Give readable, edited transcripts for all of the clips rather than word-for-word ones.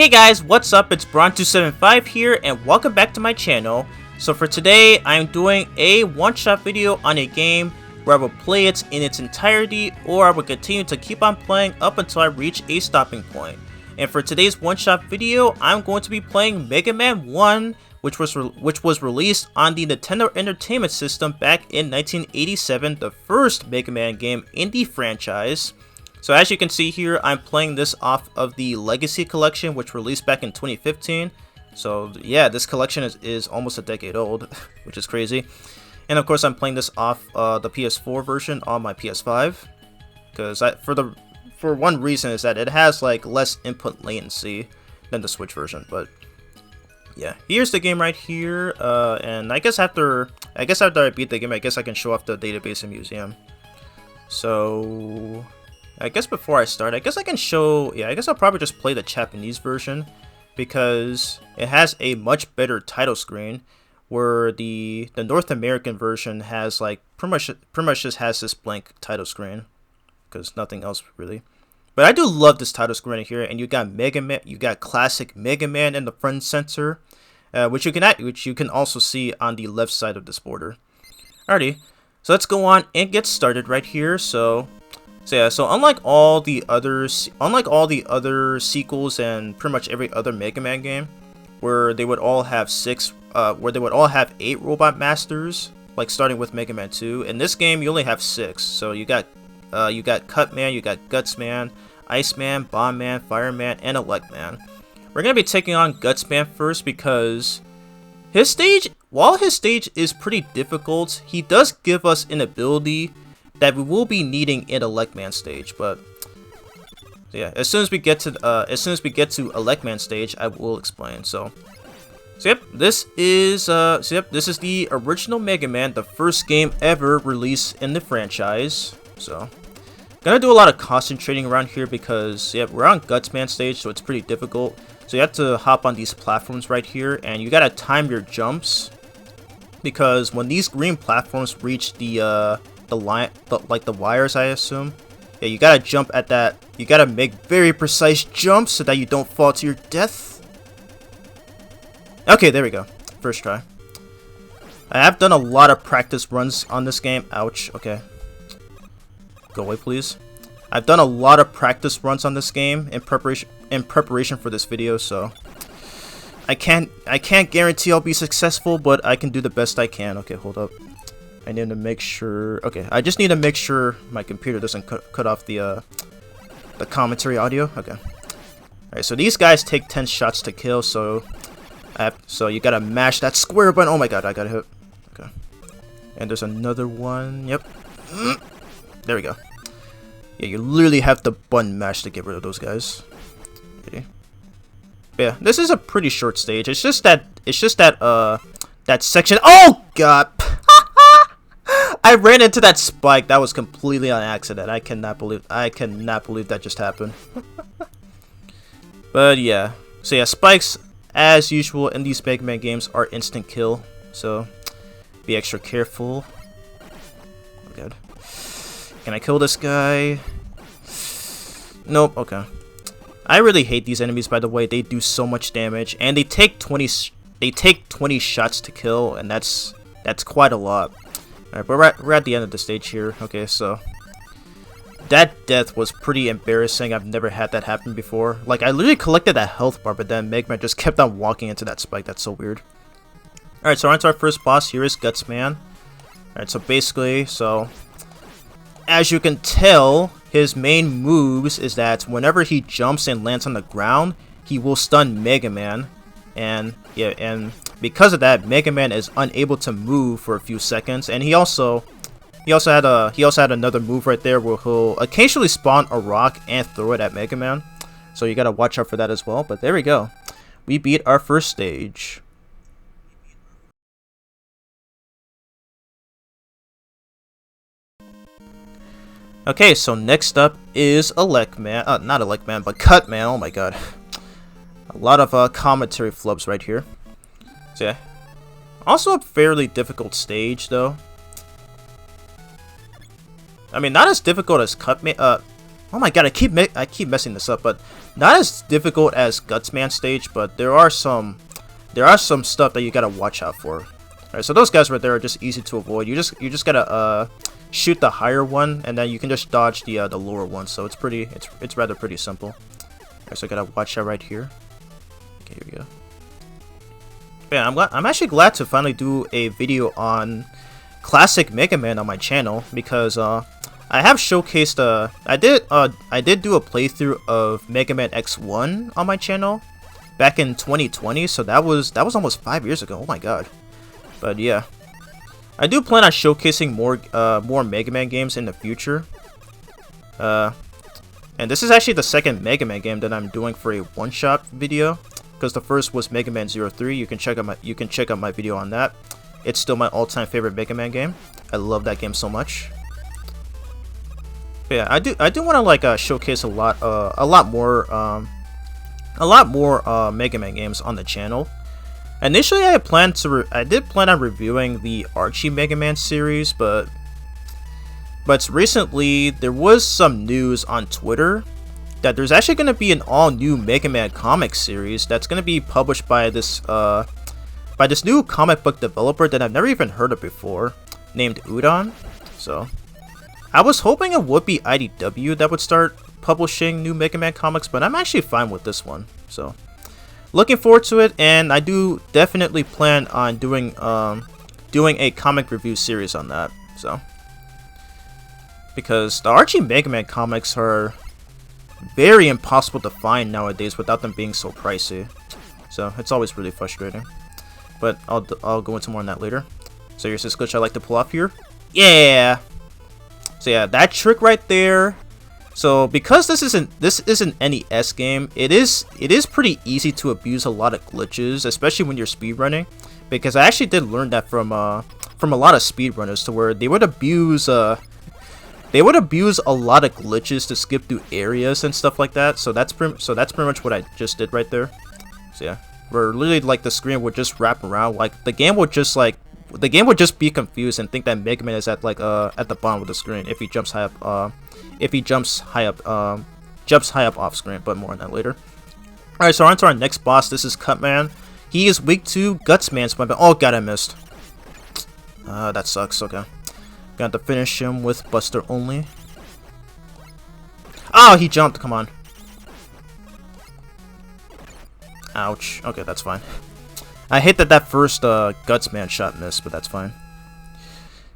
Hey guys, what's up? It's Bron275 here and welcome back to my channel. So for today, I'm doing a one-shot video on a game where I will play it in its entirety or I will continue to keep on playing up until I reach a stopping point. And for today's one-shot video, I'm going to be playing Mega Man 1, which was released on the Nintendo Entertainment System back in 1987, the first Mega Man game in the franchise. So as you can see here, I'm playing this off of the Legacy Collection, which released back in 2015. So yeah, this collection is almost a decade old, which is crazy. And of course, I'm playing this off the PS4 version on my PS5, because for one reason is that it has like less input latency than the Switch version. But yeah, here's the game right here. And I guess after I beat the game, I guess I can show off the database and museum. So I guess before I start, I guess I can show, I guess I'll probably just play the Japanese version because it has a much better title screen, where the North American version has like pretty much just has this blank title screen because nothing else really. But I do love this title screen right here, and you got Mega Man, you got classic Mega Man in the front center, which you can also see on the left side of this border. Alrighty, so let's go on and get started right here. So unlike all the other sequels and pretty much every other Mega Man game, where they would all have 8 Robot Masters, like starting with Mega Man 2, in this game you only have 6. So you got Cutman, you got Gutsman, Iceman, Bombman, Fireman, and Electman. We're gonna be taking on Gutsman first because while his stage is pretty difficult, he does give us an ability that we will be needing in Electman stage. But yeah, as soon as we get to Electman stage, I will explain. So yep, this is the original Mega Man, the first game ever released in the franchise. So gonna do a lot of concentrating around here because we're on Gutsman stage, so it's pretty difficult. So you have to hop on these platforms right here, and you gotta time your jumps, because when these green platforms reach the wires, I assume. Yeah, you gotta jump at that. You gotta make very precise jumps so that you don't fall to your death. Okay, there we go. First try. I have done a lot of practice runs on this game. Ouch. Okay. Go away, please. I've done a lot of practice runs on this game in preparation for this video, so I can't guarantee I'll be successful, but I can do the best I can. Okay, hold up. I need to make sure. Okay, I just need to make sure my computer doesn't cut off the commentary audio. Okay. All right, so these guys take 10 shots to kill. So you gotta mash that square button. Oh my god, I got hit. Okay. And there's another one. Yep. There we go. Yeah, you literally have to button mash to get rid of those guys. Okay. Yeah, this is a pretty short stage. It's just that that section. Oh god. I ran into that spike. That was completely on accident. I cannot believe that just happened. But yeah. So yeah, spikes, as usual in these Mega Man games, are instant kill. So be extra careful. Oh god. Can I kill this guy? Nope. Okay. I really hate these enemies, by the way. They do so much damage, and they take 20 shots to kill, and that's quite a lot. Alright, but we're at the end of the stage here. Okay, so that death was pretty embarrassing. I've never had that happen before. Like, I literally collected that health bar, but then Mega Man just kept on walking into that spike. That's so weird. Alright, so on to our first boss. Here is Gutsman. Alright, so basically, as you can tell, his main moves is that whenever he jumps and lands on the ground, he will stun Mega Man. And yeah, and because of that, Mega Man is unable to move for a few seconds. And he also had another move right there where he'll occasionally spawn a rock and throw it at Mega Man. So you gotta watch out for that as well. But there we go. We beat our first stage. Okay, so next up is Electman. Not Electman, but Cutman. Oh my god. A lot of commentary flubs right here. So yeah. Also a fairly difficult stage, though. I mean, not as difficult as Cutman. Oh my god, I keep messing this up, but not as difficult as Gutsman stage, but there are some stuff that you gotta watch out for. Alright, so those guys right there are just easy to avoid. You just gotta shoot the higher one, and then you can just dodge the lower one. So it's rather pretty simple. Alright, so I gotta watch out right here. Okay, here we go. Yeah, I'm actually glad to finally do a video on classic Mega Man on my channel, because I have showcased I did do a playthrough of Mega Man X1 on my channel back in 2020, so that was almost 5 years ago. Oh my god. But yeah, I do plan on showcasing more Mega Man games in the future. And this is actually the second Mega Man game that I'm doing for a one-shot video, because the first was Mega Man 03. You can check out my video on that. It's still my all-time favorite Mega Man game. I love that game so much. But yeah, I do want to like showcase a lot more Mega Man games on the channel. Initially, I did plan on reviewing the Archie Mega Man series, but recently there was some news on Twitter that there's actually going to be an all-new Mega Man comic series that's going to be published by this new comic book developer that I've never even heard of before, named Udon. So I was hoping it would be IDW that would start publishing new Mega Man comics, but I'm actually fine with this one. So looking forward to it, and I do definitely plan on doing a comic review series on that. So because the Archie Mega Man comics are very impossible to find nowadays without them being so pricey. So it's always really frustrating. But I'll go into more on that later. So here's this glitch I like to pull off here. Yeah. So yeah, that trick right there. So because this is an NES game, it is pretty easy to abuse a lot of glitches, especially when you're speedrunning. Because I actually did learn that from a lot of speedrunners, to where they would abuse a lot of glitches to skip through areas and stuff like that. So that's pretty much what I just did right there. So yeah, where literally like the screen would just wrap around, like the game would just be confused and think that Mega Man is at the bottom of the screen if he jumps high up off screen. But more on that later. All right, so on to our next boss. This is Cutman. He is weak to Gutsman's weapon. Oh god, I missed. That sucks. Okay. Got to finish him with Buster only. Oh, he jumped. Come on. Ouch. Okay, that's fine. I hate that first Gutsman shot missed, but that's fine.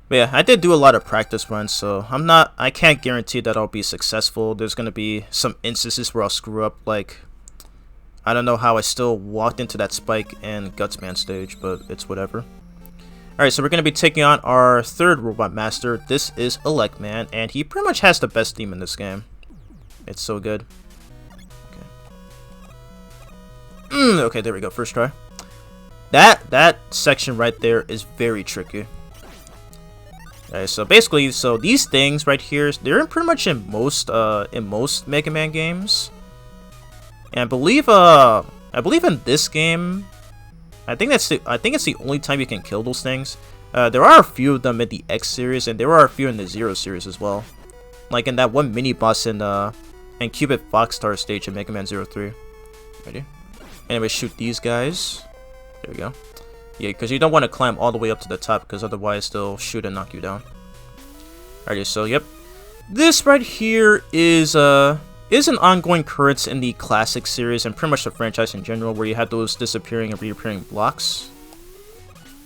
But yeah, I did do a lot of practice runs, so I can't guarantee that I'll be successful. There's gonna be some instances where I'll screw up, like I don't know how I still walked into that spike in Gutsman stage, but it's whatever. Alright, so we're going to be taking on our third Robot Master. This is Electman, and he pretty much has the best theme in this game. It's so good. Okay, okay, there we go, first try. That section right there is very tricky. Alright, so basically, these things right here, they're pretty much in most Mega Man games. And I believe in this game, I think it's the only time you can kill those things. There are a few of them in the X series, and there are a few in the Zero series as well. Like in that one mini boss in Cupid Fox Star stage in Mega Man 03. Ready? Anyway, shoot these guys. There we go. Yeah, because you don't want to climb all the way up to the top, because otherwise they'll shoot and knock you down. Alrighty, so yep. This right here is an ongoing occurrence in the classic series and pretty much the franchise in general, where you have those disappearing and reappearing blocks.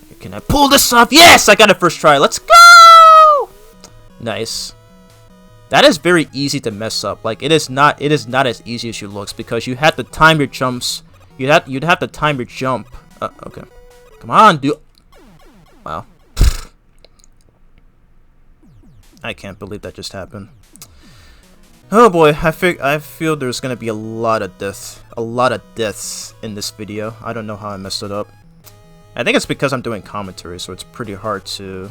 Okay, can I pull this off? Yes, I got it first try. Let's go! Nice. That is very easy to mess up. Like it is not as easy as it looks, because you have to time your jumps. You'd have to time your jump. Okay. Come on, dude. Wow. I can't believe that just happened. Oh boy, I feel there's gonna be a lot of deaths in this video. I don't know how I messed it up. I think it's because I'm doing commentary, so it's pretty hard to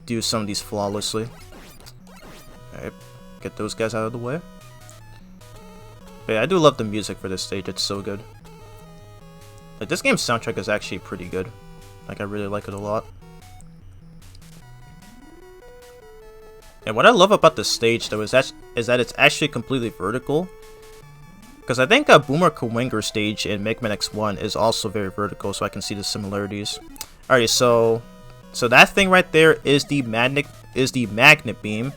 do some of these flawlessly. Alright, get those guys out of the way. But yeah, I do love the music for this stage, it's so good. Like, this game's soundtrack is actually pretty good. Like, I really like it a lot. And what I love about this stage though is that it's actually completely vertical. Because I think a Boomer Kuwanger stage in Mega Man X1 is also very vertical, so I can see the similarities. Alright, so that thing right there is the magnet beam.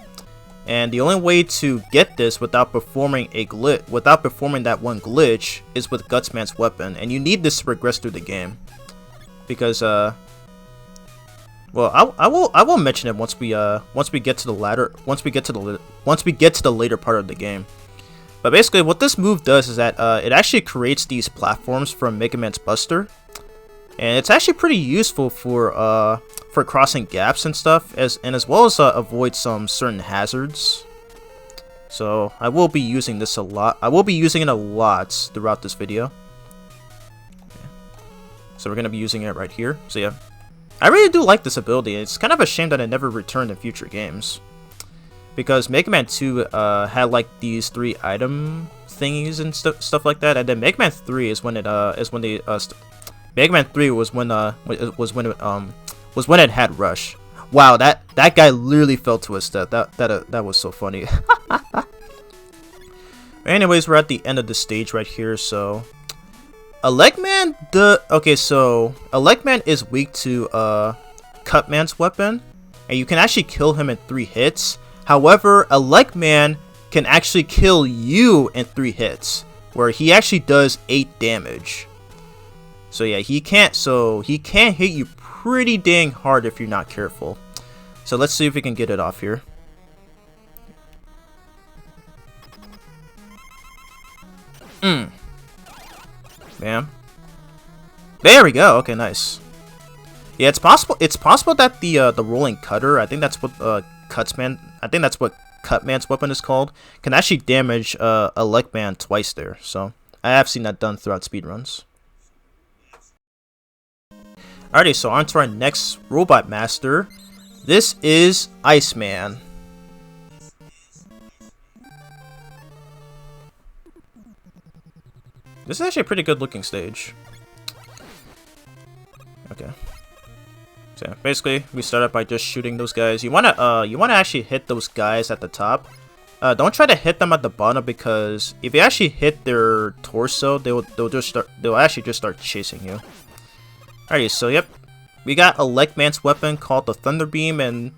And the only way to get this without performing that one glitch is with Gutsman's weapon, and you need this to progress through the game. Because well, I will mention it once we get to the later part of the game. But basically, what this move does is that it actually creates these platforms from Mega Man's Buster, and it's actually pretty useful for crossing gaps and stuff, as well as avoid some certain hazards. So I will be using this a lot. I will be using it a lot throughout this video. Okay. So we're gonna be using it right here. So yeah, I really do like this ability. It's kind of a shame that it never returned in future games. Because Mega Man 2 had like these 3 item thingies and stuff like that, and then Mega Man 3 is when it Mega Man 3 was when it had Rush. Wow, that guy literally fell to his death. That was so funny. Anyways, we're at the end of the stage right here. So Elecman, Elecman is weak to Cutman's weapon, and you can actually kill him in 3 hits. However, Elecman can actually kill you in 3 hits, where he actually does 8 damage. So yeah, he can't hit you pretty dang hard if you're not careful. So let's see if we can get it off here. Bam. There we go. Okay, nice. Yeah, it's possible that the rolling cutter, I think that's what Cutman's weapon is called, can actually damage Elecman twice there. So I have seen that done throughout speedruns. Alrighty, so on to our next Robot Master. This is Iceman. This is actually a pretty good looking stage. Okay. So basically, we start out by just shooting those guys. You wanna actually hit those guys at the top. Don't try to hit them at the bottom, because if you actually hit their torso, they'll actually just start chasing you. Alrighty, so yep, we got Elecman's weapon called the Thunder Beam, and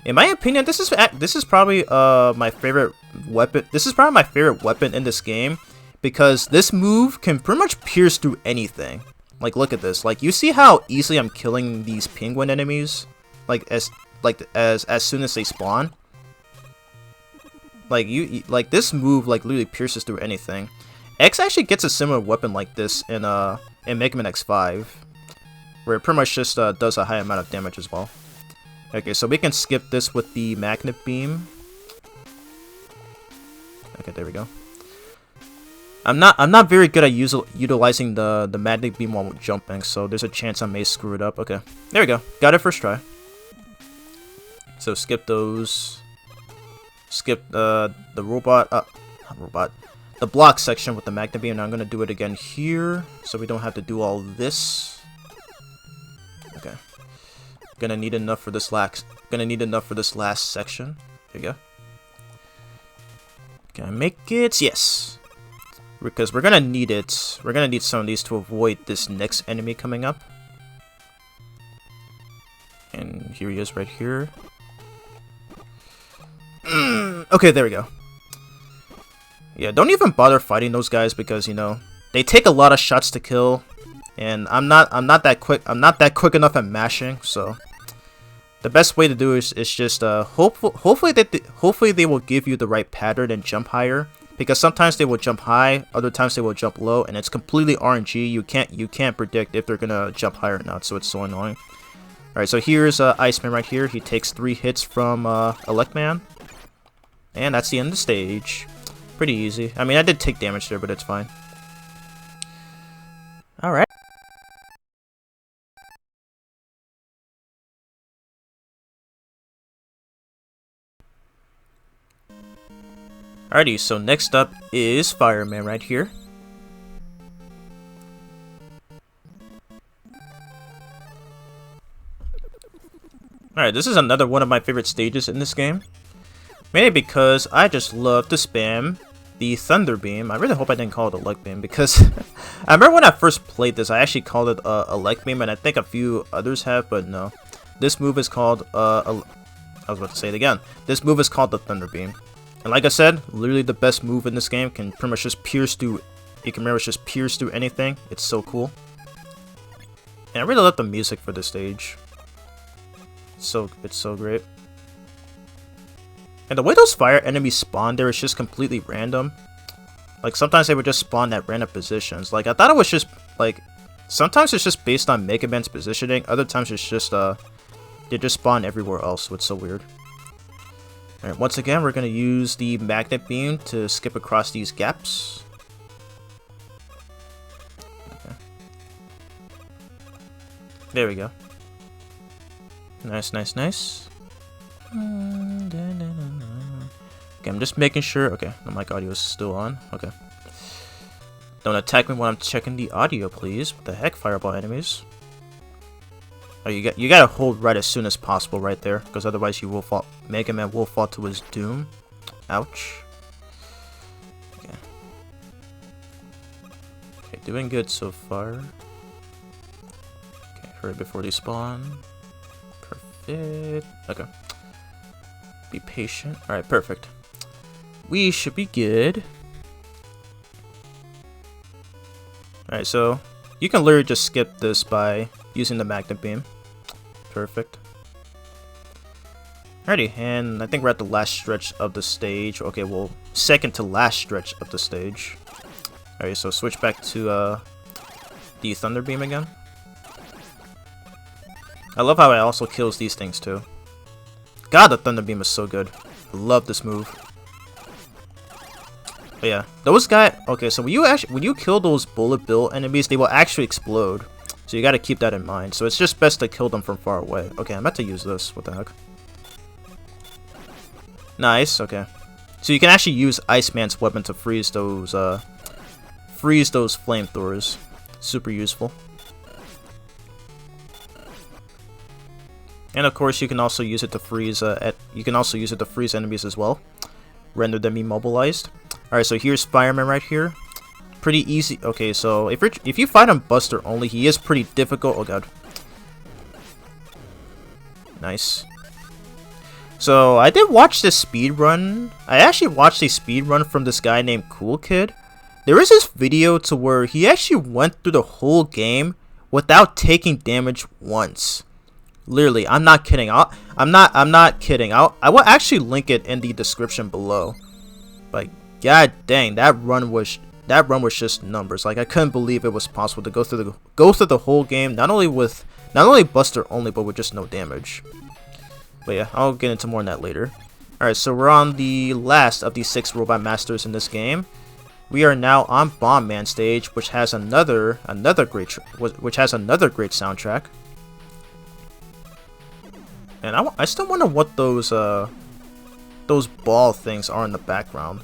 in my opinion, this is probably my favorite weapon. This is probably my favorite weapon in this game, because this move can pretty much pierce through anything. Like, look at this. Like, you see how easily I'm killing these penguin enemies, like as soon as they spawn. Like this move like literally pierces through anything. X actually gets a similar weapon like this in Mega Man X5, where it pretty much just does a high amount of damage as well. Okay, so we can skip this with the magnet beam. Okay, there we go. I'm not very good at utilizing the magnet beam while jumping, so there's a chance I may screw it up. Okay, there we go. Got it first try. So skip those. Skip the block section with the magnet beam. Now I'm gonna do it again here, so we don't have to do all this. Okay. Gonna need enough for this last section. There you go. Can I make it? Yes. Because we're gonna need it. We're gonna need some of these to avoid this next enemy coming up. And here he is right here. Okay, there we go. Yeah, don't even bother fighting those guys, because, you know, they take a lot of shots to kill, and I'm not that quick. I'm not that quick enough at mashing, so the best way to do is just hopefully they will give you the right pattern and jump higher, because sometimes they will jump high, other times they will jump low, and it's completely RNG. You can't predict if they're gonna jump higher or not, so it's so annoying. All right, so here's Iceman right here. He takes 3 hits from Elecman. And that's the end of the stage. Pretty easy. I mean, I did take damage there, but it's fine. Alright. Alrighty, so next up is Fireman right here. Alright, this is another one of my favorite stages in this game. Mainly because I just love to spam the Thunder Beam. I really hope I didn't call it a Leg Beam because I remember when I first played this, I actually called it a Leg Beam, and I think a few others have, but no. This move is called I was about to say it again. This move is called the Thunder Beam. And like I said, literally the best move in this game. Can pretty much just pierce through, you can pretty much just pierce through anything. It's so cool. And I really love the music for this stage. It's so great. And the way those fire enemies spawn there is just completely random. Like sometimes they would just spawn at random positions. Like I thought it was just like, sometimes it's just based on Mega Man's positioning. Other times it's just they just spawn everywhere else, so it's so weird. Alright, once again we're gonna use the Magnet Beam to skip across these gaps. Okay. There we go. Nice, nice, nice. Okay, I'm just making sure. Okay, the mic audio is still on. Okay. Don't attack me when I'm checking the audio, please. What the heck, fireball enemies? Oh, you gotta hold right as soon as possible right there, because otherwise you will fall. Mega Man will fall to his doom. Ouch. Okay. Okay, doing good so far. Okay, hurry before they spawn. Perfect. Okay. Be patient. Alright, perfect. We should be good. Alright, so you can literally just skip this by using the Magnet Beam. Perfect. Alrighty, and I think we're at the last stretch of the stage. Okay, well, second to last stretch of the stage. Alright, so switch back to the Thunder Beam again. I love how it also kills these things too. God, the Thunder Beam is so good. I love this move. But yeah, those guys. Okay, so when you kill those bullet bill enemies, they will actually explode. So you got to keep that in mind. So it's just best to kill them from far away. Okay, I'm about to use this. What the heck? Nice. Okay, so you can actually use Iceman's weapon to freeze those flamethrowers. Super useful. And of course, you can also use it to freeze. Enemies as well, render them immobilized. All right, so here's Fireman right here. Pretty easy. Okay, so if you fight on Buster only, he is pretty difficult. Oh god. Nice. So I did watch this speed run. I actually watched a speed run from this guy named Cool Kid. There is this video to where he actually went through the whole game without taking damage once. Literally, I'm not kidding. I'm not kidding. I will actually link it in the description below. Like, god dang, that run was just numbers. Like, I couldn't believe it was possible to go through the whole game, not only Buster only, but with just no damage. But yeah, I'll get into more on that later. All right, so we're on the last of the 6 Robot Masters in this game. We are now on Bomb Man stage, which has another great soundtrack. And I still wonder what those ball things are in the background.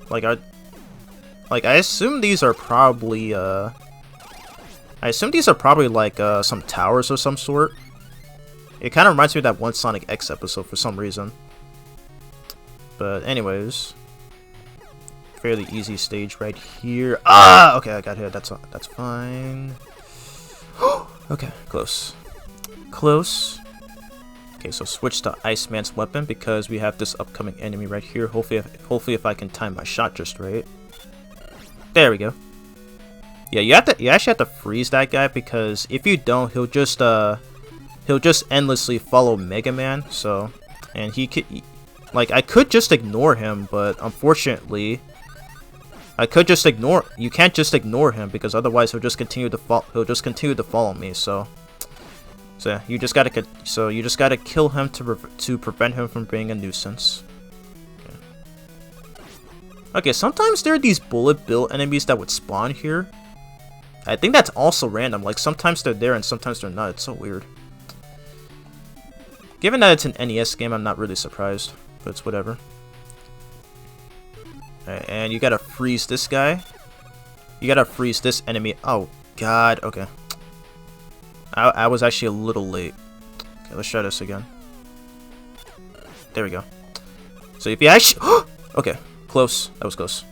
Like I assume these are probably like some towers of some sort. It kind of reminds me of that one Sonic X episode for some reason. But anyways, fairly easy stage right here. Ah, okay, I got hit. That's fine. Okay, close. Close. Okay, so switch to Iceman's weapon because we have this upcoming enemy right here. Hopefully if I can time my shot just right. There we go. Yeah, you actually have to freeze that guy because if you don't, he'll just endlessly follow Mega Man. So, and he could, like, I could just ignore him, but unfortunately, you can't just ignore him because otherwise he'll just continue to follow me. So yeah, you just gotta kill him to prevent him from being a nuisance. Okay, sometimes there are these bullet bill enemies that would spawn here. I think that's also random. Like sometimes they're there and sometimes they're not. It's so weird. Given that it's an NES game, I'm not really surprised, but it's whatever. Right, and you gotta freeze this guy. You gotta freeze this enemy. Oh god. Okay. I was actually a little late. Okay, let's try this again. There we go. So if you actually... okay, close. That was close.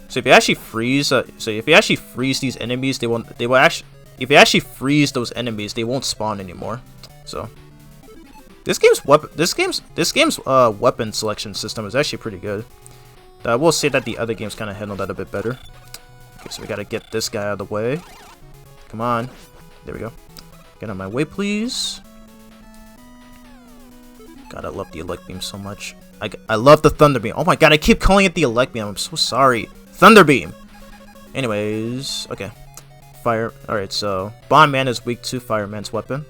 So if you actually freeze... these enemies, they will actually... If you actually freeze those enemies, they won't spawn anymore. So... This game's weapon selection system is actually pretty good. I will say that the other games kind of handle that a bit better. Okay, so we gotta get this guy out of the way. Come on. There we go. Get out of my way, please. God, I love the Elect Beam so much. I love the Thunder Beam. Oh my god, I keep calling it the Elect Beam. I'm so sorry. Thunder Beam! Anyways, okay. Fire. Alright, so Bomb Man is weak to Fireman's weapon.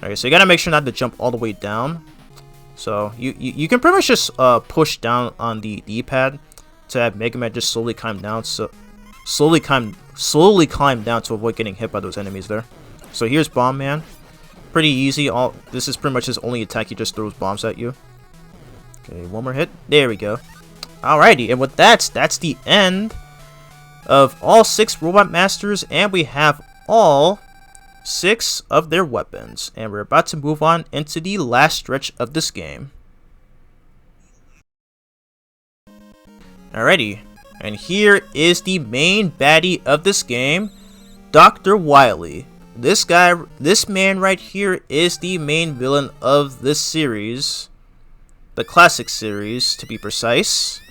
Alright, so you gotta make sure not to jump all the way down. So you can pretty much just push down on the D-pad to have Mega Man just slowly climb down. So slowly climb down to avoid getting hit by those enemies there. So here's Bomb Man. Pretty easy. This is pretty much his only attack. He just throws bombs at you. Okay, one more hit. There we go. Alrighty, and with that's the end of all 6 Robot Masters, and we have all 6 of their weapons, and we're about to move on into the last stretch of this game. Alrighty, and here is the main baddie of this game, Dr. Wily. This man right here is the main villain of this series, the classic series to be precise.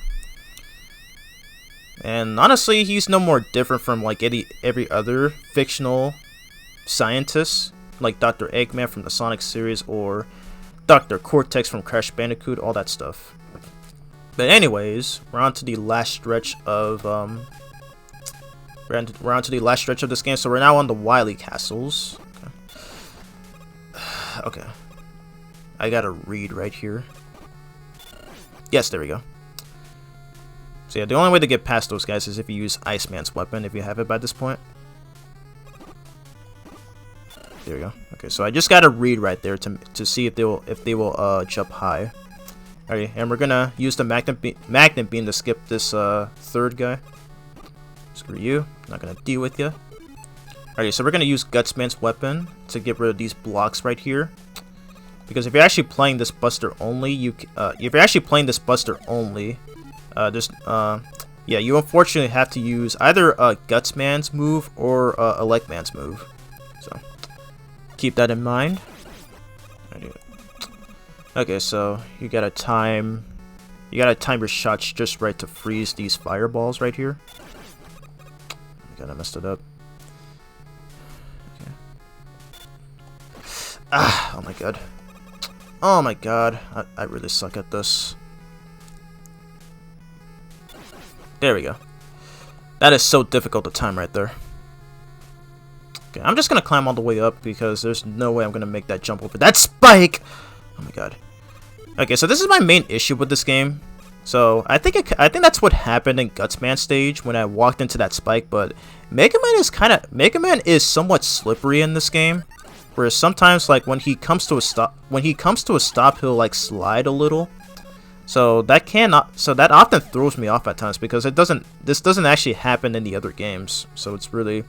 And honestly, he's no more different from like every other fictional scientist, like Dr. Eggman from the Sonic series or Dr. Cortex from Crash Bandicoot, all that stuff. But anyways, we're on to the last stretch of we're on to the last stretch of this game. So we're now on the Wily Castles. Okay. Okay. I gotta read right here. Yes, there we go. So yeah, the only way to get past those guys is if you use Iceman's weapon, if you have it by this point. There we go. Okay, so I just gotta read right there to see if they will jump high. Alright, and we're gonna use the magnet beam to skip this third guy. Screw you. Not gonna deal with you. Alright, so we're gonna use Gutsman's weapon to get rid of these blocks right here. Because if you're actually playing this Buster only, you unfortunately have to use either Gutsman's move or Electman's move. So keep that in mind. Okay, so you gotta time your shots just right to freeze these fireballs right here. I kinda messed it up. Okay. Ah, oh my god. Oh my god, I really suck at this. There we go. That is so difficult to time right there. Okay, I'm just gonna climb all the way up because there's no way I'm gonna make that jump over that spike! Oh my god. Okay, so this is my main issue with this game. So I think that's what happened in Gutsman stage when I walked into that spike, but Mega Man is somewhat slippery in this game. Whereas sometimes like when he comes to a stop he'll like slide a little. So that often throws me off at times because this doesn't actually happen in the other games. So it's really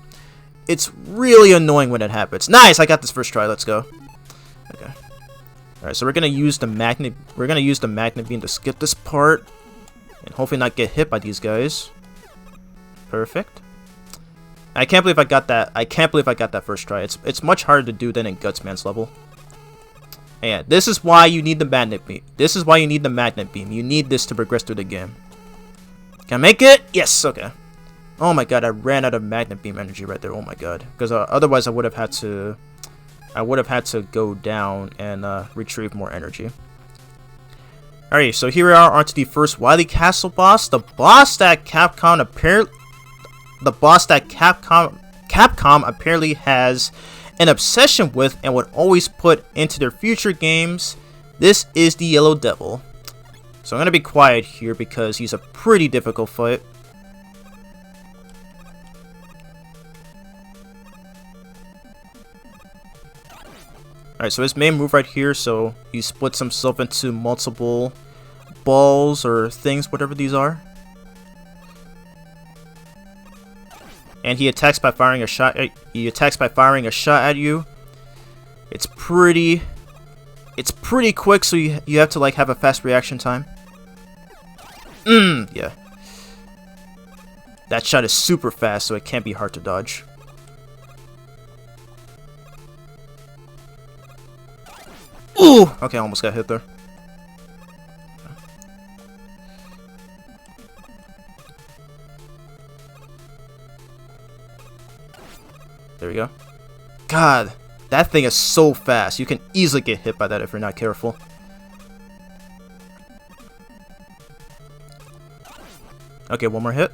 annoying when it happens. Nice, I got this first try. Let's go. Okay. All right, so we're gonna use the magnet beam to skip this part and hopefully not get hit by these guys. Perfect. I can't believe I got that first try. It's much harder to do than in Gutsman's level. And this is why you need the magnet beam. You need this to progress through the game. Can I make it? Yes. Okay. Oh my god, I ran out of magnet beam energy right there. Oh my god. Because otherwise I would have had to go down and retrieve more energy. Alright, so here we are onto the first Wily Castle boss. The boss that Capcom apparently has an obsession with and would always put into their future games. This is the Yellow Devil. So I'm gonna be quiet here because he's a pretty difficult fight. Alright, so his main move right here, so he splits himself into multiple balls or things, whatever these are. And he attacks by firing a shot at you. It's pretty it's pretty quick, so you have to like have a fast reaction time. Yeah. That shot is super fast, so it can't be hard to dodge. Ooh! Okay, I almost got hit there. There we go. God, that thing is so fast. You can easily get hit by that if you're not careful. Okay, one more hit.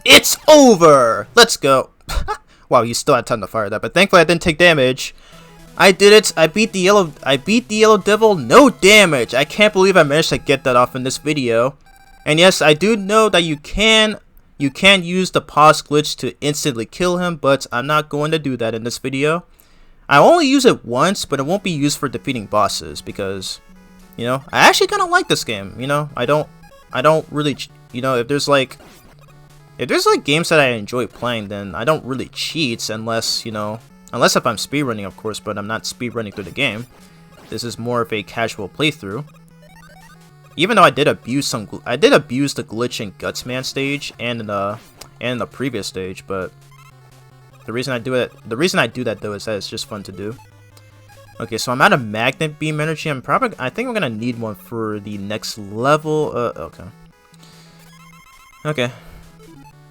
It's over! Let's go. Wow, you still had time to fire that, but thankfully I didn't take damage. I did it. I beat the yellow devil, no damage. I can't believe I managed to get that off in this video. And yes, I do know that you can use the pause glitch to instantly kill him, but I'm not going to do that in this video. I only use it once, but it won't be used for defeating bosses because, you know, I actually kind of like this game. You know, I don't really, you know, if there's like games that I enjoy playing, then I don't really cheat unless, you know, unless if I'm speedrunning, of course, but I'm not speedrunning through the game. This is more of a casual playthrough. Even though I did abuse the glitch in Gutsman stage and in the previous stage, but the reason I do that though is that it's just fun to do. Okay, so I'm out of magnet beam energy. I think I'm gonna need one for the next level. Okay. Okay.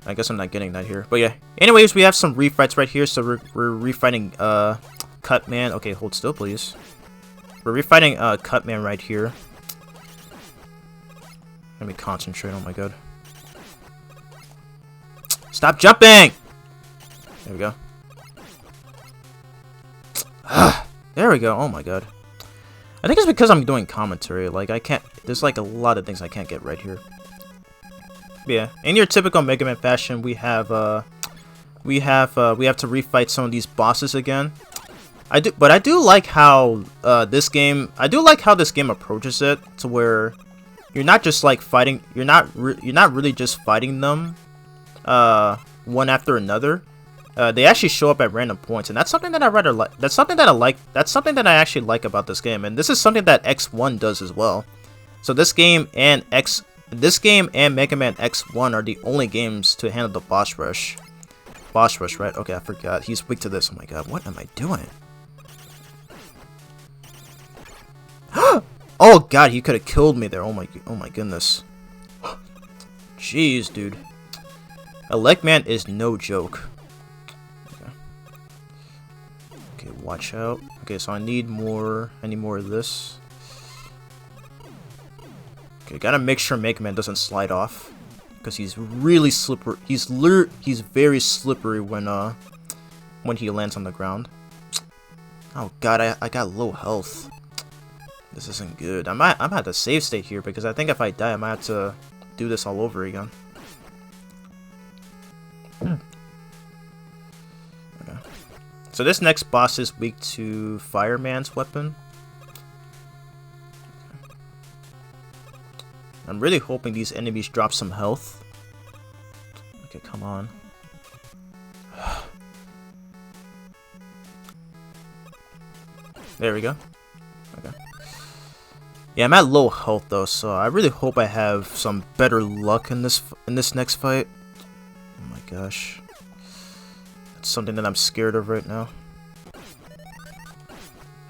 I guess I'm not getting that here, but yeah. Anyways, we have some refights right here, so we're refighting Cutman. Okay, hold still, please. We're refighting Cutman right here. Let me concentrate. Oh my god! Stop jumping! There we go. There we go. Oh my god. I think it's because I'm doing commentary. Like I can't. There's like a lot of things I can't get right here. Yeah, in your typical Mega Man fashion, we have to refight some of these bosses again. But I do like how this game approaches it to where you're not just like fighting. You're not really just fighting them, one after another. They actually show up at random points, and that's something that I rather like. That's something that I like. That's something that I actually like about this game, and this is something that X1 does as well. So this game and Mega Man X1 are the only games to handle the boss rush. Boss rush, right? Okay, I forgot. He's weak to this. Oh my god, what am I doing? Oh god, he could have killed me there. Oh my goodness. Jeez, dude. Elecman is no joke. Okay, watch out. Okay, so I need more of this. Okay, gotta make sure Mega Man doesn't slide off, because he's really slippery. He's very slippery when he lands on the ground. Oh god, I got low health. This isn't good. I'm at the save state here because I think if I die, I might have to do this all over again. Okay. So this next boss is weak to Fireman's weapon. I'm really hoping these enemies drop some health. Okay, come on. There we go. Okay. Yeah, I'm at low health though, so I really hope I have some better luck in this next fight. Oh my gosh. That's something that I'm scared of right now.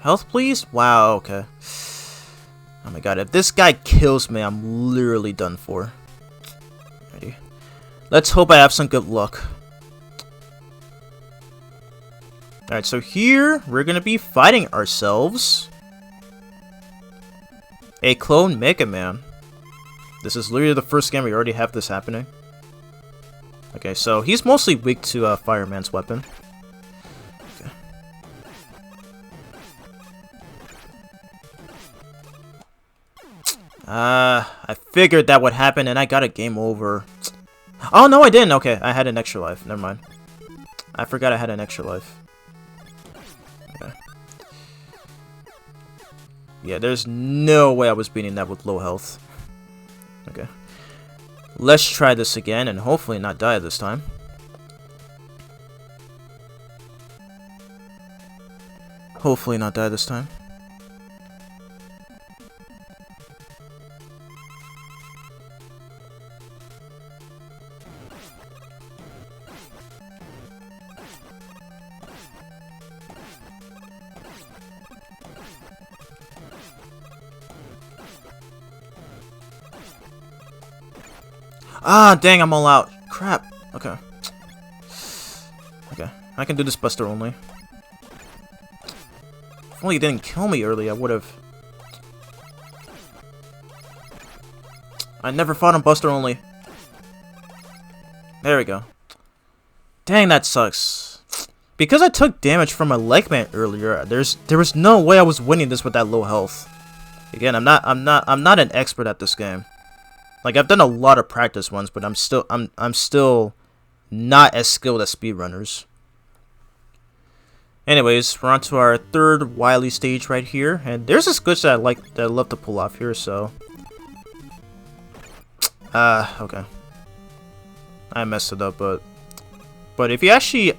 Health, please? Wow, okay. Oh my god, if this guy kills me, I'm literally done for. Ready? Let's hope I have some good luck. Alright, so here, we're gonna be fighting ourselves a clone Mega Man. This is literally the first game we already have this happening. Okay, so he's mostly weak to Fireman's weapon. Okay. I figured that would happen and I got a game over. Oh no, I didn't. Okay, I had an extra life. Never mind. I forgot I had an extra life. Okay. Yeah, there's no way I was beating that with low health. Okay. Let's try this again and hopefully not die this time. Hopefully not die this time. Ah, dang, I'm all out. Crap. Okay. Okay, I can do this Buster only. If only he didn't kill me early, I would've... I never fought on Buster only. There we go. Dang, that sucks. Because I took damage from a Legman earlier, there was no way I was winning this with that low health. Again, I'm not an expert at this game. Like, I've done a lot of practice ones, but I'm still not as skilled as speedrunners. Anyways, we're on to our third Wily stage right here, and there's this glitch that I love to pull off here, so okay. I messed it up, but if you actually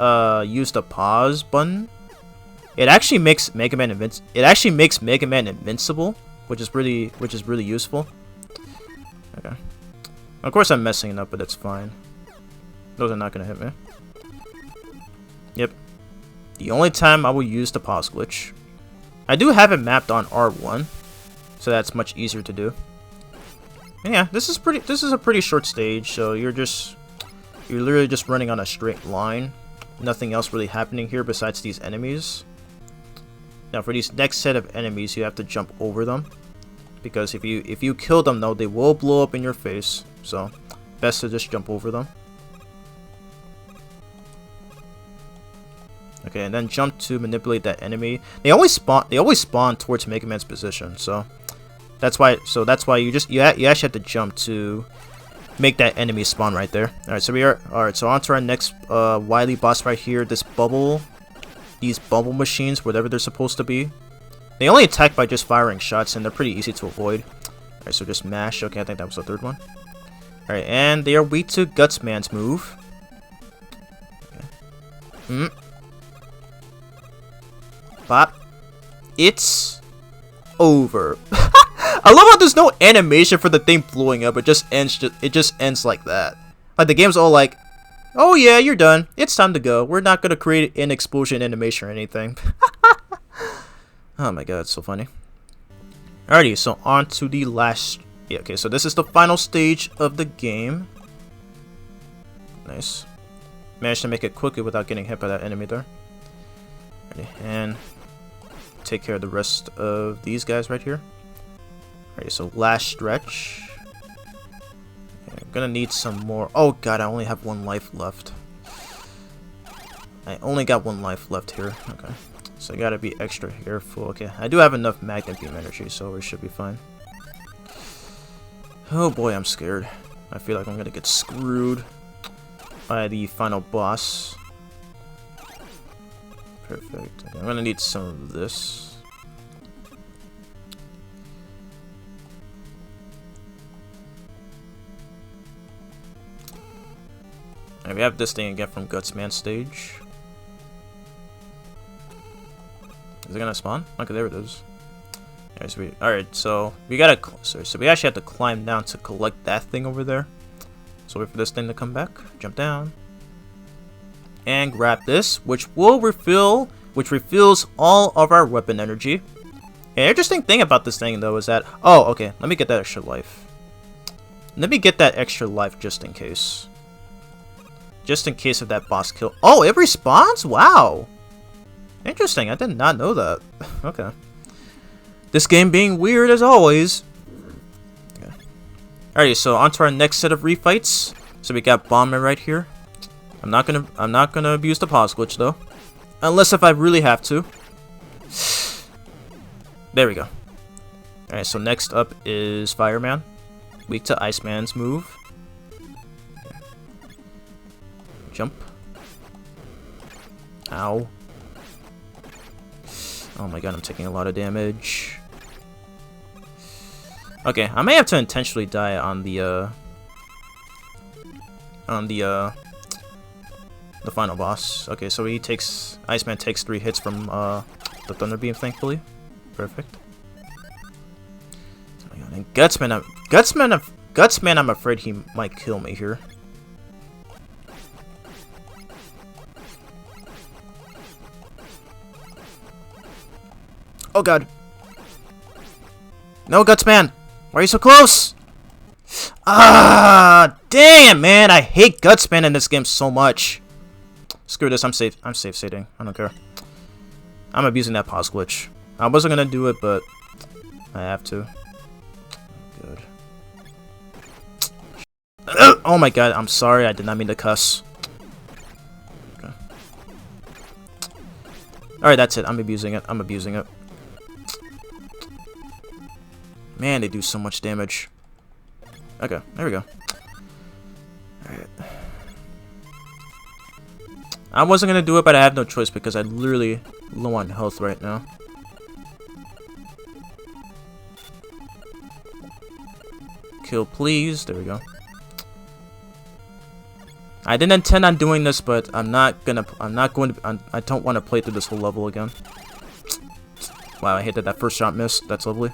use the pause button, it actually makes Mega Man invincible, which is really useful. Okay. Of course I'm messing it up, but that's fine. Those are not gonna hit me. Yep. The only time I will use the pause glitch. I do have it mapped on R1, so that's much easier to do. And yeah, this is a pretty short stage, so you're literally just running on a straight line. Nothing else really happening here besides these enemies. Now for these next set of enemies, you have to jump over them. Because if you kill them though, they will blow up in your face. So best to just jump over them. Okay, and then jump to manipulate that enemy. They always spawn towards Mega Man's position. So that's why you actually have to jump to make that enemy spawn right there. Alright, so on to our next Wily boss right here. These bubble machines, whatever they're supposed to be. They only attack by just firing shots, and they're pretty easy to avoid. Alright, so just mash. Okay, I think that was the third one. Alright, and they are weak to Gutsman's move. Okay. Pop. It's over. I love how there's no animation for the thing blowing up. It just ends like that. Like the game's all like, "Oh yeah, you're done. It's time to go. We're not gonna create an explosion animation or anything." Oh my god, it's so funny. Alrighty, so on to the last... Yeah, okay, so this is the final stage of the game. Nice. Managed to make it quickly without getting hit by that enemy there. Alrighty, and take care of the rest of these guys right here. Alrighty, so last stretch. Okay, I'm gonna need some more... Oh god, I only have 1 life left. I only got 1 life left here. Okay. So I gotta be extra careful. Okay, I do have enough Magnet Beam energy, so we should be fine. Oh boy, I'm scared. I feel like I'm gonna get screwed by the final boss. Perfect. Okay, I'm gonna need some of this. Alright, we have this thing again from Gutsman stage. Is it gonna spawn? Okay, there it is. Alright, so we gotta. So we actually have to climb down to collect that thing over there. So wait for this thing to come back. Jump down. And grab this, which refills all of our weapon energy. An interesting thing about this thing though is that, oh, okay, let me get that extra life. Let me get that extra life just in case. Just in case of that boss kill. Oh, it respawns? Wow. Interesting, I did not know that. Okay. This game being weird as always. Okay. Alright, so on to our next set of refights. So we got Bomber right here. I'm not gonna abuse the pause glitch though. Unless if I really have to. There we go. Alright, so next up is Fireman. Weak to Iceman's move. Okay. Jump. Ow. Oh my god, I'm taking a lot of damage. Okay, I may have to intentionally die on the on the final boss. Okay, so he takes Iceman takes 3 hits from the Thunder Beam, thankfully. Perfect. Oh my God. And Gutsman, I'm afraid he might kill me here. Oh God. No, Gutsman! Why are you so close? Ah, damn, man! I hate Gutsman in this game so much. Screw this, I'm safe saving. I don't care. I'm abusing that pause glitch. I wasn't gonna do it, but I have to. Good. Oh my God, I'm sorry, I did not mean to cuss. Okay. Alright, that's it. I'm abusing it. Man, they do so much damage. Okay, there we go. Alright. I wasn't gonna do it, but I have no choice because I'm literally low on health right now. Kill, please. There we go. I didn't intend on doing this, but I don't want to play through this whole level again. Wow, I hate that first shot missed. That's lovely.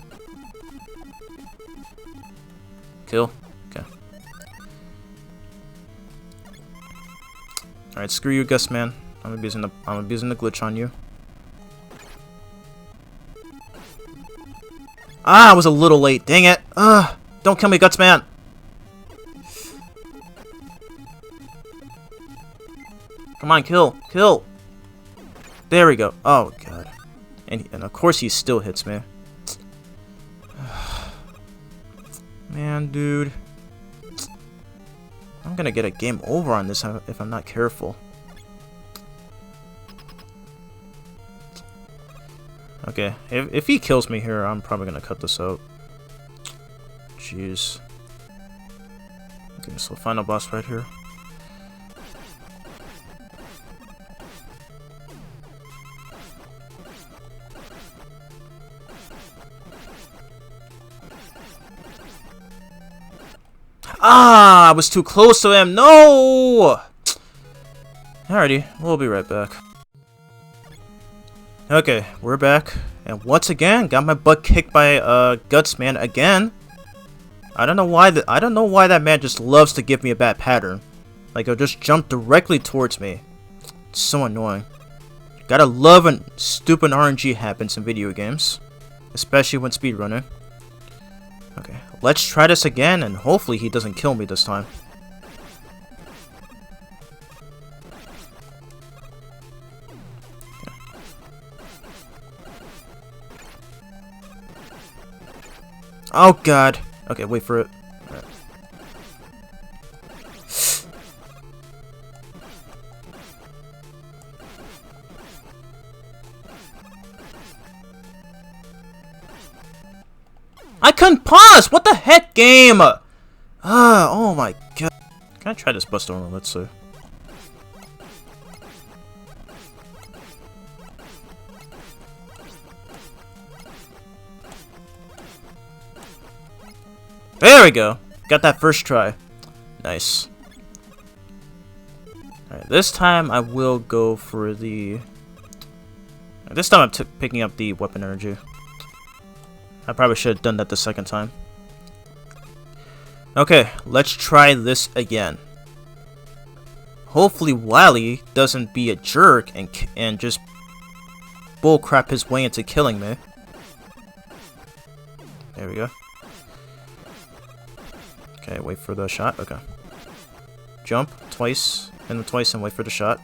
Kill. Okay. Alright, screw you, Gutsman. I'm abusing the glitch on you. Ah, I was a little late. Dang it. Don't kill me, Gutsman. Come on, kill. Kill. There we go. Oh, God. And of course he still hits me. Man, dude. I'm gonna get a game over on this if I'm not careful. Okay, if he kills me here, I'm probably gonna cut this out. Jeez. Okay, so final boss right here. Ah, I was too close to him. No! Alrighty, we'll be right back. Okay, we're back. And once again, got my butt kicked by Gutsman again. I don't know why that man just loves to give me a bad pattern. Like he'll just jump directly towards me. It's so annoying. Gotta love when stupid RNG happens in video games. Especially when speedrunning. Okay, let's try this again, and hopefully he doesn't kill me this time. Okay. Oh God. Okay, wait for it. Right. I couldn't pause! What the heck, game? Oh my God. Can I try this Buster on? Let's see. There we go. Got that first try. Nice. Alright, this time I will go for the... This time I'm picking up the weapon energy. I probably should have done that the second time. Okay, let's try this again. Hopefully Wily doesn't be a jerk and just bullcrap his way into killing me. There we go. Okay, wait for the shot. Okay. Jump twice, and then twice, and wait for the shot.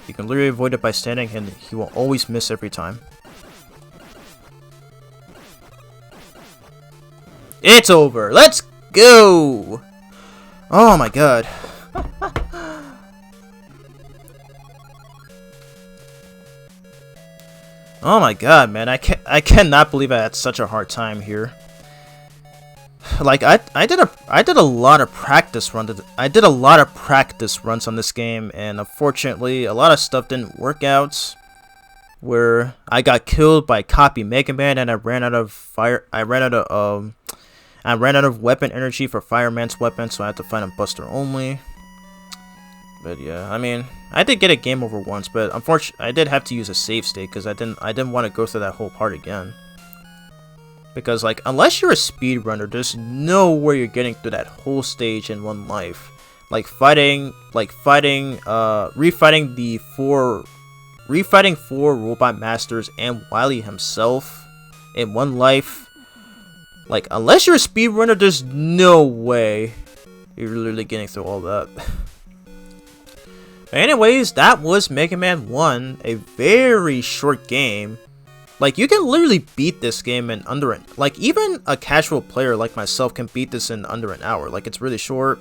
You can literally avoid it by standing, and he will always miss every time. It's over. Let's go. Oh my God. Oh my God, man. I cannot believe I had such a hard time here. Like I did a lot of practice runs. I did a lot of practice runs on this game, and unfortunately, a lot of stuff didn't work out. Where I got killed by Copy Mega Man, and I ran out of weapon energy for Fireman's weapon, so I had to find a Buster only. But yeah, I mean, I did get a game over once, but unfortunately, I did have to use a save state because I didn't want to go through that whole part again. Because like, unless you're a speedrunner, there's no way you're getting through that whole stage in one life. Refighting four robot masters and Wily himself in one life. Like, unless you're a speedrunner, there's no way you're literally getting through all that. Anyways, that was Mega Man 1, a very short game. Like, you can literally beat this game in under an... Like, even a casual player like myself can beat this in under an hour. Like, it's really short.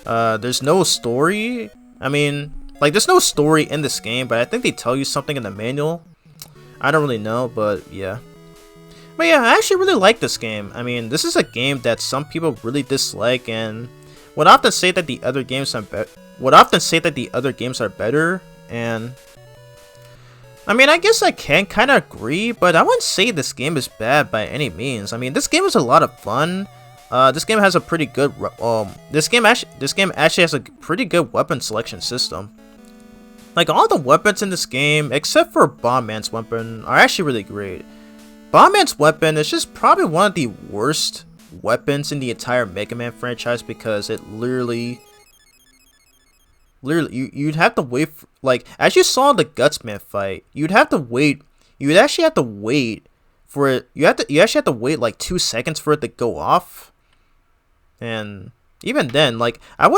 There's no story. I mean, like, there's no story in this game, but I think they tell you something in the manual. I don't really know, but yeah. But yeah, I actually really like this game. I mean, this is a game that some people really dislike and would often say that the other games are better, and I mean, I guess I can kind of agree, but I wouldn't say this game is bad by any means. I mean, this game is a lot of fun. This game has a pretty good this game actually has a pretty good weapon selection system. Like, all the weapons in this game, except for Bomb Man's weapon, are actually really great. Bomb Man's weapon is just probably one of the worst weapons in the entire Mega Man franchise because it literally you'd have to wait for, like, as you saw in the Gutsman fight, you'd actually have to wait for it. You actually have to wait like 2 seconds for it to go off. And even then, like, I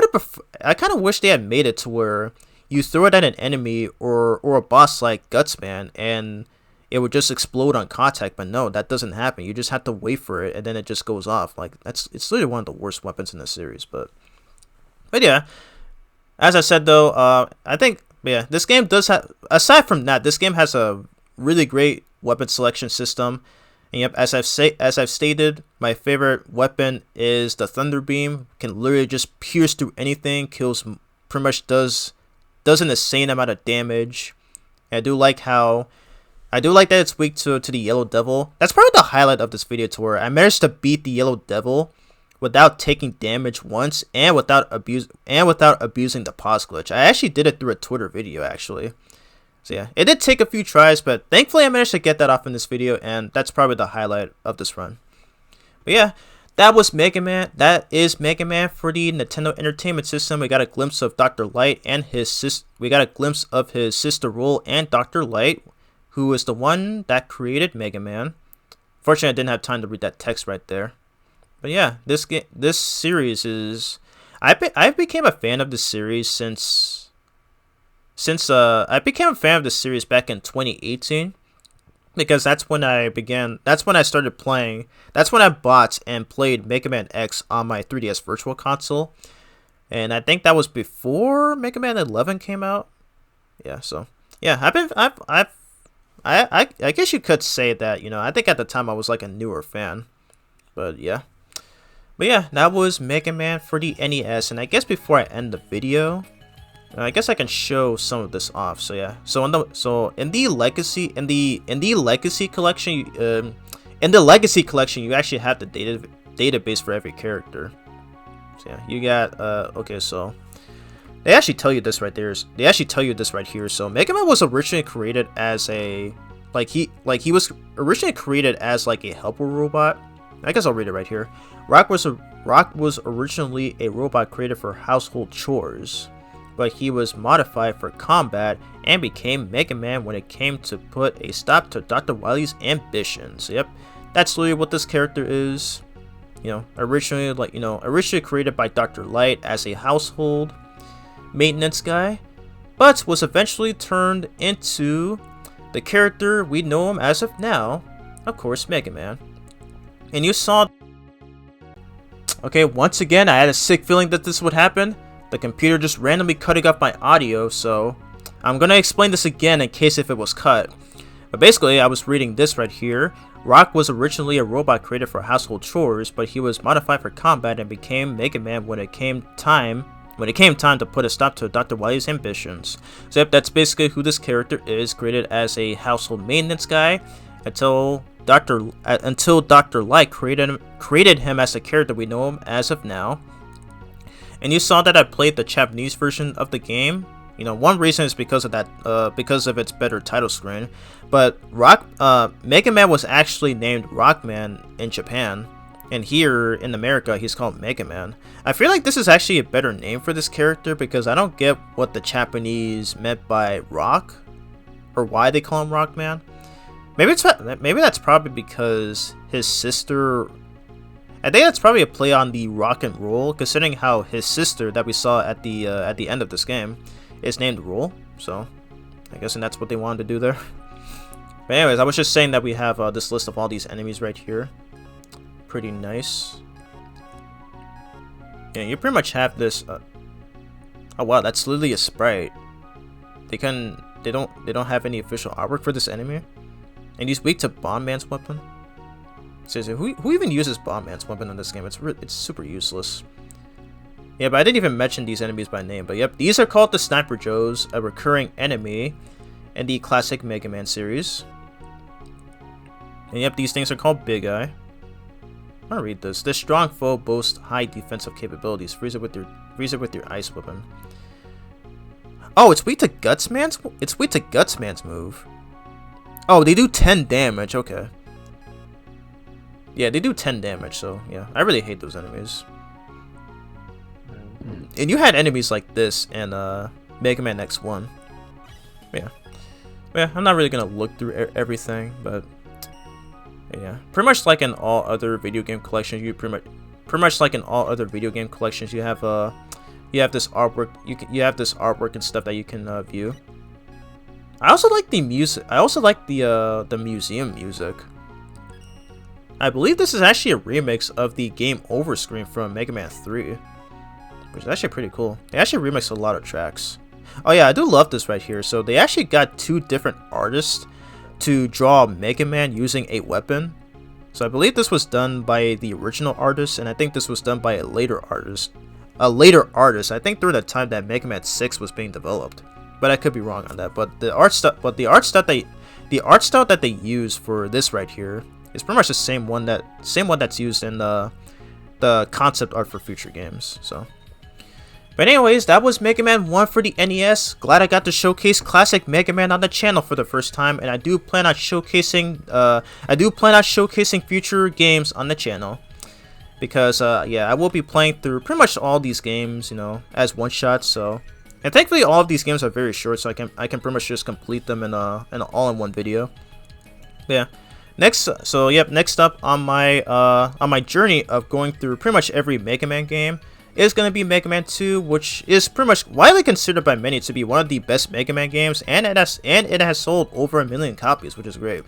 kind of wish they had made it to where you throw it at an enemy or a boss like Gutsman and it would just explode on contact, but no, that doesn't happen. You just have to wait for it and then it just goes off. Like, it's literally one of the worst weapons in the series, but yeah. As I said though, I think, yeah, this game does have, aside from that, this game has a really great weapon selection system. And yep, as I've stated, my favorite weapon is the Thunder Beam. Can literally just pierce through anything, kills, pretty much does an insane amount of damage. And I do like that it's weak to the Yellow Devil. That's probably the highlight of this video tour. I managed to beat the Yellow Devil without taking damage once and without abusing the pause glitch. I actually did it through a Twitter video actually. So yeah, it did take a few tries, but thankfully I managed to get that off in this video, and that's probably the highlight of this run. But yeah, that was Mega Man. That is Mega Man for the Nintendo Entertainment System. We got a glimpse of Dr. Light and his sister Roll and Dr. Light, who is the one that created Mega Man. Fortunately, I didn't have time to read that text right there. But yeah, this series is... I became a fan of this series since I became a fan of this series back in 2018, because that's when I started playing. That's when I bought and played Mega Man X on my 3DS Virtual Console, and I think that was before Mega Man 11 came out. Yeah, so yeah, I guess you could say that, you know, I think at the time I was like a newer fan, but yeah, that was Mega Man for the NES, and I guess before I end the video, I guess I can show some of this off. So yeah, so in the legacy collection, you actually have the database for every character. So yeah, you got okay, so they actually tell you this right there. So Mega Man was originally created as a he was originally created as like a helper robot. I guess I'll read it right here. Rock was originally a robot created for household chores, but he was modified for combat and became Mega Man when it came to put a stop to Dr. Wily's ambitions. Yep, that's literally what this character is. You know, originally created by Dr. Light as a household maintenance guy, but was eventually turned into the character we know him as of now, of course, Mega Man. And you saw... Okay, once again, I had a sick feeling that this would happen. The computer just randomly cutting off my audio, so I'm gonna explain this again in case if it was cut. But basically, I was reading this right here. Rock was originally a robot created for household chores, but he was modified for combat and became Mega Man when it came time to put a stop to Dr. Wily's ambitions. So yep, that's basically who this character is, created as a household maintenance guy until Dr. Light created him as the character we know him as of now. and you saw that I played the Japanese version of the game, you know, one reason is because of that, because of its better title screen. But Mega Man was actually named Rockman in Japan, and here in America he's called Mega Man. I feel like this is actually a better name for this character because I don't get what the Japanese meant by rock, or why they call him Rockman. Maybe that's probably because his sister. I think that's probably a play on the rock and roll, considering how his sister that we saw at the end of this game is named Roll. So I guess that's what they wanted to do there. But anyways, I was just saying that we have this list of all these enemies right here. Pretty nice. Yeah, you pretty much have this. Oh wow, that's literally a sprite. They don't have any official artwork for this enemy, and he's weak to Bomb Man's weapon. Seriously, who even uses Bomb Man's weapon in this game? It's super useless. Yeah, but I didn't even mention these enemies by name. But yep, these are called the Sniper Joes, a recurring enemy in the classic Mega Man series. And yep, these things are called Big Eye. I'm gonna read this. This strong foe boasts high defensive capabilities. Freeze it with your ice weapon. Oh, it's weak to Gutsman's move. Oh, they do 10 damage. Okay. Yeah, they do 10 damage. So yeah, I really hate those enemies. And you had enemies like this in Mega Man X1. Yeah, I'm not really gonna look through everything, but yeah, pretty much like in all other video game collections, you pretty much like in all other video game collections, you have this artwork. You have this artwork and stuff that you can view. I also like the music. I also like the museum music. I believe this is actually a remix of the Game Over screen from Mega Man 3. Which is actually pretty cool. They actually remixed a lot of tracks. Oh yeah, I do love this right here. So they actually got 2 different artists to draw Mega Man using a weapon. So I believe this was done by the original artist, and I think this was done by a later artist. I think during the time that Mega Man 6 was being developed. But I could be wrong on that. But the art style that they use for this right here is pretty much the same one that's used in the concept art for future games. So. But anyways, that was Mega Man 1 for the NES. Glad I got to showcase classic Mega Man on the channel for the first time, and I do plan on showcasing future games on the channel. Because yeah, I will be playing through pretty much all these games, you know, as one shots. So, and thankfully all of these games are very short, so I can pretty much just complete them in an all-in-one video. Yeah. Next up on my journey of going through pretty much every Mega Man game is going to be Mega Man 2, which is pretty much widely considered by many to be one of the best Mega Man games, and it has sold over 1 million copies, which is great.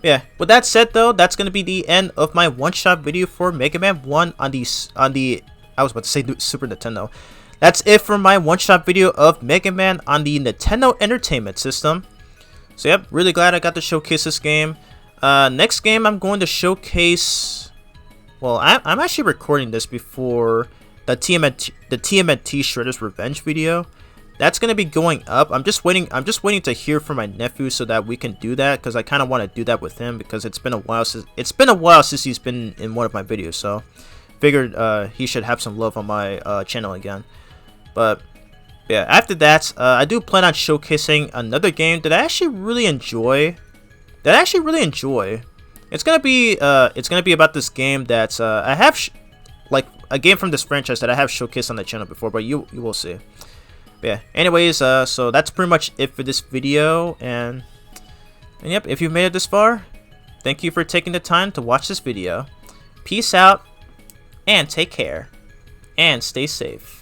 Yeah, with that said though, that's going to be the end of my one-shot video for Mega Man 1 on the I was about to say Super Nintendo. That's it for my one-shot video of Mega Man on the Nintendo Entertainment System. So yep, really glad I got to showcase this game. Next game I'm going to showcase. Well, I'm actually recording this before the TMNT Shredder's Revenge video. That's gonna be going up. I'm just waiting to hear from my nephew so that we can do that, because I kind of want to do that with him, because it's been a while since he's been in one of my videos. So figured he should have some love on my channel again. But yeah, after that, I do plan on showcasing another game that I actually really enjoy. It's gonna be about this game that I have like a game from this franchise that I have showcased on the channel before, but you will see. But yeah. Anyways, so that's pretty much it for this video, and yep, if you've made it this far, thank you for taking the time to watch this video. Peace out, and take care, and stay safe.